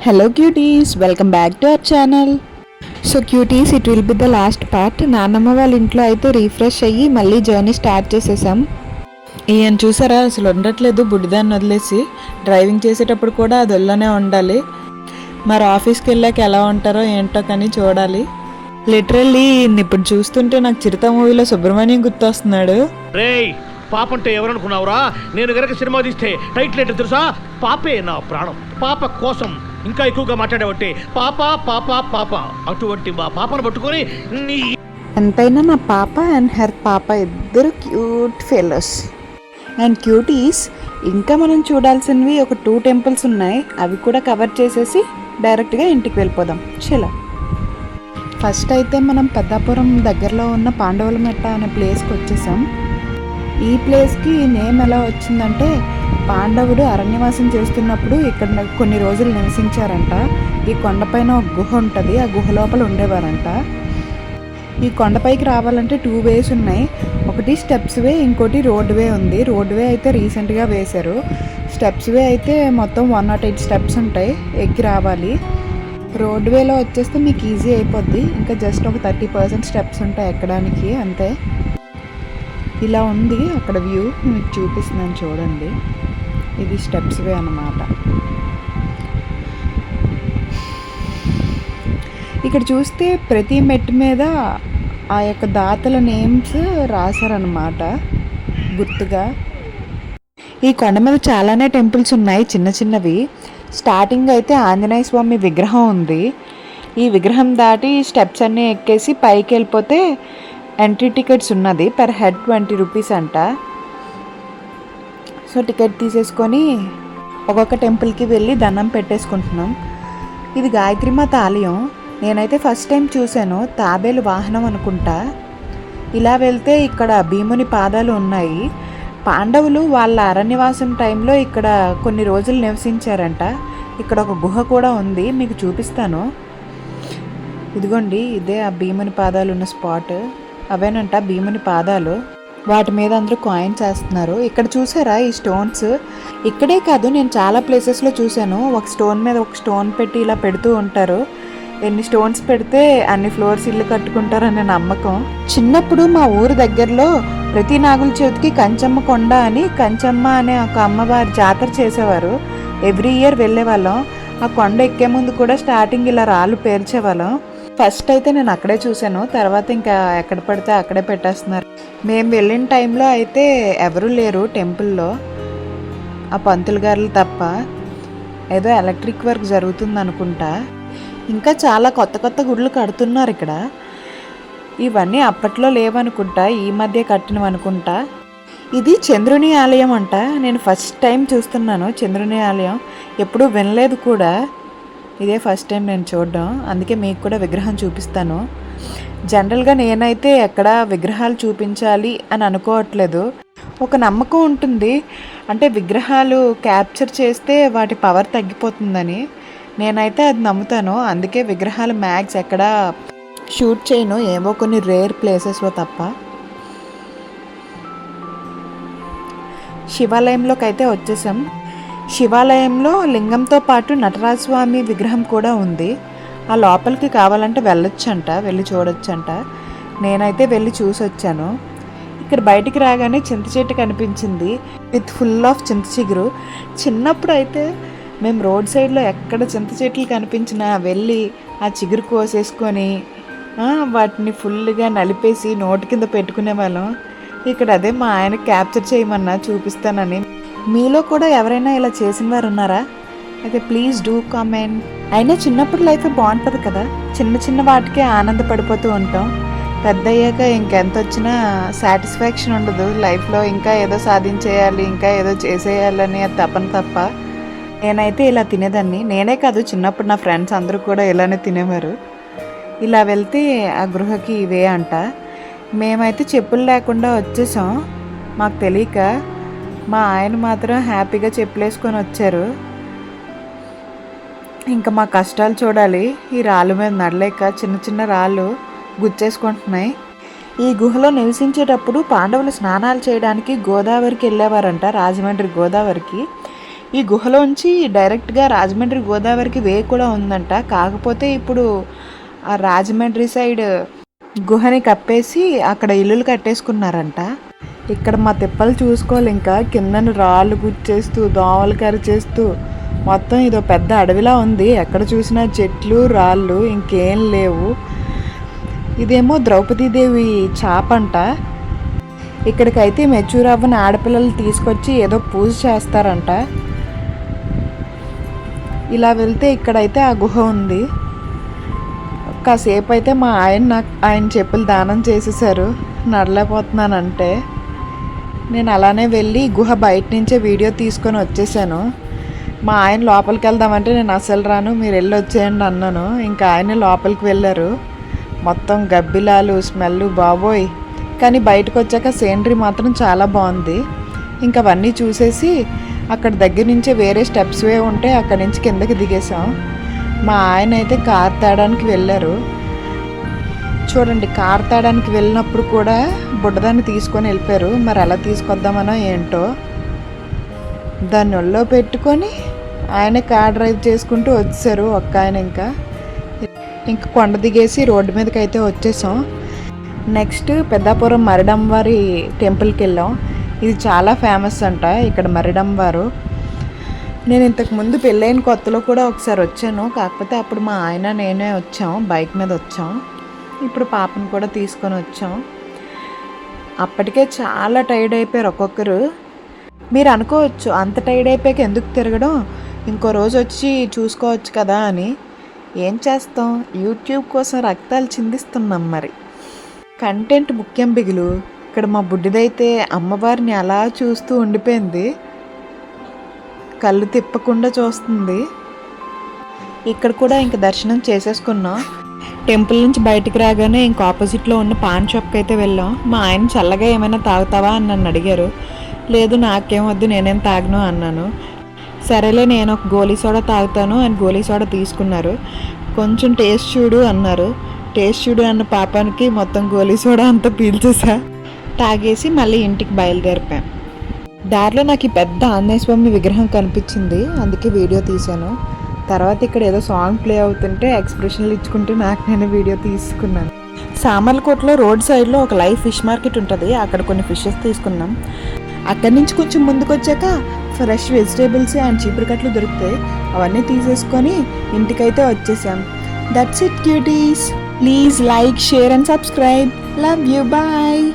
Hello cuties, welcome back to our channel. So cuties, it will be the last part. నాన్నమ్మ వాళ్ళ ఇంట్లో అయితే refresh అయ్యి మళ్ళీ జర్నీ స్టార్ట్ చేసేసాం. ఈయన చూసారా అసలు ఉండట్లేదు, బుడ్డిదాన్ని వదిలేసి డ్రైవింగ్ చేసేటప్పుడు కూడా అది ఒళ్ళోనే ఉండాలి. మరి ఆఫీస్కి వెళ్ళాక ఎలా ఉంటారో ఏంటో కానీ చూడాలి. లిటరల్లీ ఇప్పుడు చూస్తుంటే నాకు చిరుత మూవీలో సుబ్రహ్మణ్యం గుర్తొస్తున్నాడు. పాప అంటే ఎవరనుకున్నావురా? నేను గనక సినిమా తీస్తే టైటిల్ ఏంటో తెలుసా? పాపే నా ప్రాణం. పాప కోసం ఇంకా ఎక్కువగా మాట్లాడేవంటే పాప పాప పాప. అటువంటి మా పాపను పట్టుకొని ఎంతైనా నా పాప అండ్ హర్ పాప ఇద్దరు క్యూట్ ఫెలోస్. అండ్ క్యూటీస్, ఇంకా మనం చూడాల్సినవి ఒక 2 టెంపుల్స్ ఉన్నాయి. అవి కూడా కవర్ చేసేసి డైరెక్ట్గా ఇంటికి వెళ్ళిపోదాం. చలో, ఫస్ట్ అయితే మనం పెద్దాపురం దగ్గరలో ఉన్న పాండవుల మెట్ట అనే ప్లేస్కి వచ్చేసాం. ఈ ప్లేస్కి నేమ్ ఎలా వచ్చిందంటే, పాండవుడు అరణ్యవాసం చేస్తున్నప్పుడు ఇక్కడ కొన్ని రోజులు నివసించారంట. ఈ కొండపైన ఒక గుహ ఉంటుంది, ఆ గుహ లోపల ఉండేవారంట. ఈ కొండపైకి రావాలంటే 2 వేస్ ఉన్నాయి. ఒకటి స్టెప్స్ వే, ఇంకోటి రోడ్ వే ఉంది. రోడ్ వే అయితే రీసెంట్గా వేశారు. స్టెప్స్ వే అయితే మొత్తం 108 స్టెప్స్ ఉంటాయి, ఎక్కి రావాలి. రోడ్ వేలో వచ్చేస్తే మీకు ఈజీ అయిపోద్ది. ఇంకా జస్ట్ ఒక 30% స్టెప్స్ ఉంటాయి ఎక్కడానికి, అంతే. ఇలా ఉంది అక్కడ వ్యూ, మీకు చూపిస్తున్నాను చూడండి. ఇది స్టెప్స్ వే అన్నమాట. ఇక్కడ చూస్తే ప్రతి మెట్టు మీద ఆ యొక్క దాతల నేమ్స్ రాశారనమాట గుర్తుగా. ఈ కొండ మీద చాలానే టెంపుల్స్ ఉన్నాయి, చిన్న చిన్నవి. స్టార్టింగ్ అయితే ఆంజనేయ స్వామి విగ్రహం ఉంది. ఈ విగ్రహం దాటి స్టెప్స్ అన్నీ ఎక్కేసి పైకి వెళ్ళిపోతే ఎంట్రీ టికెట్స్ ఉన్నది. పర్ హెడ్ 20 రూపీస్ అంట. సో టికెట్ తీసేసుకొని ఒక్కొక్క టెంపుల్కి వెళ్ళి దండం పెట్టేసుకుంటున్నాం. ఇది గాయత్రీమాత ఆలయం. నేనైతే ఫస్ట్ టైం చూశాను, తాబేలు వాహనం అనుకుంటా. ఇలా వెళ్తే ఇక్కడ భీముని పాదాలు ఉన్నాయి. పాండవులు వాళ్ళ అరణ్యవాసం టైంలో ఇక్కడ కొన్ని రోజులు నివసించారంట. ఇక్కడ ఒక గుహ కూడా ఉంది, మీకు చూపిస్తాను. ఇదిగోండి, ఇదే ఆ భీముని పాదాలు ఉన్న స్పాట్. అవేనంట భీముని పాదాలు. వాటి మీద అందరూ కాయిన్స్ వేస్తున్నారు. ఇక్కడ చూసారా ఈ స్టోన్స్? ఇక్కడే కాదు, నేను చాలా ప్లేసెస్లో చూశాను. ఒక స్టోన్ మీద ఒక స్టోన్ పెట్టి ఇలా పెడుతూ ఉంటారు. ఎన్ని స్టోన్స్ పెడితే అన్ని ఫ్లోర్స్ ఇల్లు కట్టుకుంటారనే నమ్మకం. చిన్నప్పుడు మా ఊరు దగ్గరలో ప్రతి నాగుల చవితికి కంచమ్మ కొండ అని, కంచమ్మ అనే ఒక అమ్మవారి జాతర చేసేవారు. ఎవ్రీ ఇయర్ వెళ్ళేవాళ్ళం. ఆ కొండ ఎక్కే ముందు కూడా స్టార్టింగ్ ఇలా రాళ్ళు పేర్చేవాళ్ళం. ఫస్ట్ అయితే నేను అక్కడే చూశాను, తర్వాత ఇంకా ఎక్కడ పడితే అక్కడే పెట్టేస్తున్నారు. మేము వెళ్ళిన టైంలో అయితే ఎవరూ లేరు టెంపుల్లో, ఆ పంతులు గారులు తప్ప. ఏదో ఎలక్ట్రిక్ వర్క్ జరుగుతుంది అనుకుంటా. ఇంకా చాలా కొత్త కొత్త గుళ్ళు కడుతున్నారు ఇక్కడ. ఇవన్నీ అప్పట్లో లేవనుకుంటా, ఈ మధ్య కట్టినవి అనుకుంటా. ఇది చంద్రుని ఆలయం అంట. నేను ఫస్ట్ టైం చూస్తున్నాను చంద్రుని ఆలయం, ఎప్పుడూ వినలేదు కూడా. ఇదే ఫస్ట్ టైం నేను చూడడం, అందుకే మీకు కూడా విగ్రహం చూపిస్తాను. జనరల్గా నేనైతే ఎక్కడ విగ్రహాలు చూపించాలి అని అనుకోవట్లేదు. ఒక నమ్మకం ఉంటుంది, అంటే విగ్రహాలు క్యాప్చర్ చేస్తే వాటి పవర్ తగ్గిపోతుందని. నేనైతే అది నమ్ముతాను, అందుకే విగ్రహాలు మ్యాక్స్ ఎక్కడ షూట్ చేయను, ఏవో కొన్ని రేర్ ప్లేసెస్లో తప్ప. శివాలయంలోకి అయితే వచ్చేసాం. శివాలయంలో లింగంతో పాటు నటరాజస్వామి విగ్రహం కూడా ఉంది. ఆ లోపలికి కావాలంటే వెళ్ళొచ్చంట, వెళ్ళి చూడొచ్చంట. నేనైతే వెళ్ళి చూసి వచ్చాను. ఇక్కడ బయటికి రాగానే చింత చెట్టు కనిపించింది విత్ ఫుల్ ఆఫ్ చింత చిగురు. చిన్నప్పుడు అయితే మేము రోడ్ సైడ్లో ఎక్కడ చింత చెట్లు కనిపించినా వెళ్ళి ఆ చిగురు కోసేసుకొని వాటిని ఫుల్గా నలిపేసి నోటి కింద పెట్టుకునే వాళ్ళం. ఇక్కడ అదే మా ఆయన క్యాప్చర్ చేయమన్నా చూపిస్తానని. మీలో కూడా ఎవరైనా ఇలా చేసిన వారు ఉన్నారా? అయితే ప్లీజ్ డూ కామెంట్. అయినా చిన్నప్పుడు లైఫ్ బాగుంటుంది కదా, చిన్న చిన్న వాటికే ఆనందపడిపోతూ ఉంటాం. పెద్ద అయ్యాక ఇంకెంత వచ్చినా సాటిస్ఫాక్షన్ ఉండదు లైఫ్లో. ఇంకా ఏదో సాధించేయాలి, ఇంకా ఏదో చేసేయాలని తపన తప్ప. నేనైతే ఇలా తినేదాన్ని. నేనే కాదు, చిన్నప్పుడు నా ఫ్రెండ్స్ అందరూ కూడా ఇలానే తినేవారు. ఇలా వెళ్తే ఆ గృహకి ఇవే అంట. మేమైతే చెప్పులు లేకుండా వచ్చేసాం, మాకు తెలియక. మా ఆయన మాత్రం హ్యాపీగా చెప్పులేసుకొని వచ్చారు. ఇంకా మా కష్టాలు చూడాలి. ఈ రాళ్ళ మీద నడలేక చిన్న చిన్న రాళ్ళు గుచ్చేసుకుంటున్నాయి. ఈ గుహలో నివసించేటప్పుడు పాండవులు స్నానాలు చేయడానికి గోదావరికి వెళ్ళేవారంట, రాజమండ్రి గోదావరికి. ఈ గుహలోంచి డైరెక్ట్గా రాజమండ్రి గోదావరికి వే కూడా ఉందంట. కాకపోతే ఇప్పుడు ఆ రాజమండ్రి సైడ్ గుహని కప్పేసి అక్కడ ఇల్లులు కట్టేసుకున్నారంట. ఇక్కడ మా తిప్పలు చూసుకోవాలి, ఇంకా కిందను రాళ్ళు గుచ్చేస్తూ దోమలు కరిచేస్తూ మొత్తం ఇదో పెద్ద అడవిలా ఉంది. ఎక్కడ చూసినా చెట్లు రాళ్ళు ఇంకేం లేవు. ఇదేమో ద్రౌపదీదేవి చాపంట. ఇక్కడికైతే మెచ్యూర్ అవ్వని ఆడపిల్లలు తీసుకొచ్చి ఏదో పూజ చేస్తారంట. ఇలా వెళ్తే ఇక్కడైతే ఆ గుహ ఉంది. కాసేపు అయితే మా ఆయన చెప్పులు దానం చేసేసారు, నడలేకపోతున్నానంటే. నేను అలానే వెళ్ళి గుహ బయట నుంచే వీడియో తీసుకొని వచ్చేసాను. మా ఆయన లోపలికి వెళ్దామంటే నేను అసలు రాను, మీరు వెళ్ళి వచ్చేయండి అన్నాను. ఇంకా ఆయన లోపలికి వెళ్ళారు. మొత్తం గబ్బిలాలు స్మెల్ బాబోయ్. కానీ బయటకు వచ్చాక సీనరీ మాత్రం చాలా బాగుంది. ఇంకా అవన్నీ చూసేసి అక్కడ దగ్గర నుంచే వేరే స్టెప్స్ వే ఉంటే అక్కడి నుంచి కిందకి దిగేసాం. మా ఆయన అయితే కార్ తేడానికి వెళ్ళారు. చూడండి, కార్ తేడానికి వెళ్ళినప్పుడు కూడా బుడ్డదాన్ని తీసుకొని వెళ్ళిపోయారు. మరి ఎలా తీసుకొద్దామనో ఏంటో. దాన్ని ఒళ్ళో పెట్టుకొని ఆయన కార్ డ్రైవ్ చేసుకుంటూ వచ్చేసారు ఒక్క ఆయన. ఇంకా కొండ దిగేసి రోడ్డు మీదకి అయితే వచ్చేసాం. నెక్స్ట్ పెద్దాపురం మరిడమ్మవారి టెంపుల్కి వెళ్ళాం. ఇది చాలా ఫేమస్ అంట ఇక్కడ మరిడమ్మవారు. నేను ఇంతకుముందు పెళ్ళైన కొత్తలో కూడా ఒకసారి వచ్చాను. కాకపోతే అప్పుడు మా ఆయన నేనే వచ్చాం, బైక్ మీద వచ్చాం. ఇప్పుడు పాపను కూడా తీసుకొని వచ్చాం. అప్పటికే చాలా టైర్డ్ అయిపోయారు ఒక్కొక్కరు. మీరు అనుకోవచ్చు, అంత టైర్డ్ అయిపోయాక ఎందుకు తిరగడం, ఇంకో రోజు వచ్చి చూసుకోవచ్చు కదా అని. ఏం చేస్తాం, యూట్యూబ్ కోసం రక్తాలు చిందిస్తున్నాం. మరి కంటెంట్ ముఖ్యం బిగులు. ఇక్కడ మా బుడ్డిదైతే అమ్మవారిని అలా చూస్తూ ఉండిపోయింది, కళ్ళు తిప్పకుండా చూస్తుంది. ఇక్కడ కూడా ఇంక దర్శనం చేసేసుకున్నాం. టెంపుల్ నుంచి బయటికి రాగానే ఇంక ఆపోజిట్లో ఉన్న పాన్ షాప్కి అయితే వెళ్ళాం. మా ఆయన చల్లగా ఏమైనా తాగుతావా అని నన్ను అడిగారు. లేదు నాకేం వద్దు, నేనేం తాగను అన్నాను. సరేలే నేను ఒక గోలీ సోడా తాగుతాను అని గోలీ సోడా తీసుకున్నారు. కొంచెం టేస్ట్ చూడు అన్నారు. టేస్ట్ చూడు అన్న పాపానికి మొత్తం గోలీ సోడా అంతా పీల్చేసా. తాగేసి మళ్ళీ ఇంటికి బయలుదేరిపాం. దారిలో నాకు ఈ పెద్ద ఆంజనేయ స్వామి విగ్రహం కనిపించింది, అందుకే వీడియో తీశాను. తర్వాత ఇక్కడ ఏదో సాంగ్ ప్లే అవుతుంటే ఎక్స్ప్రెషన్లు ఇచ్చుకుంటూ నాకు నేను వీడియో తీసుకున్నాను. సామర్లకోటలో రోడ్ సైడ్లో ఒక లైవ్ ఫిష్ మార్కెట్ ఉంటుంది. అక్కడ కొన్ని ఫిషెస్ తీసుకున్నాం. అక్కడి నుంచి కొంచెం ముందుకు వచ్చాక ఫ్రెష్ వెజిటేబుల్స్ అండ్ చీపురు కట్టలు దొరుకుతాయి. అవన్నీ తీసేసుకొని ఇంటికైతే వచ్చేసాం. That's it cuties. Please like, share and subscribe. Love you. Bye.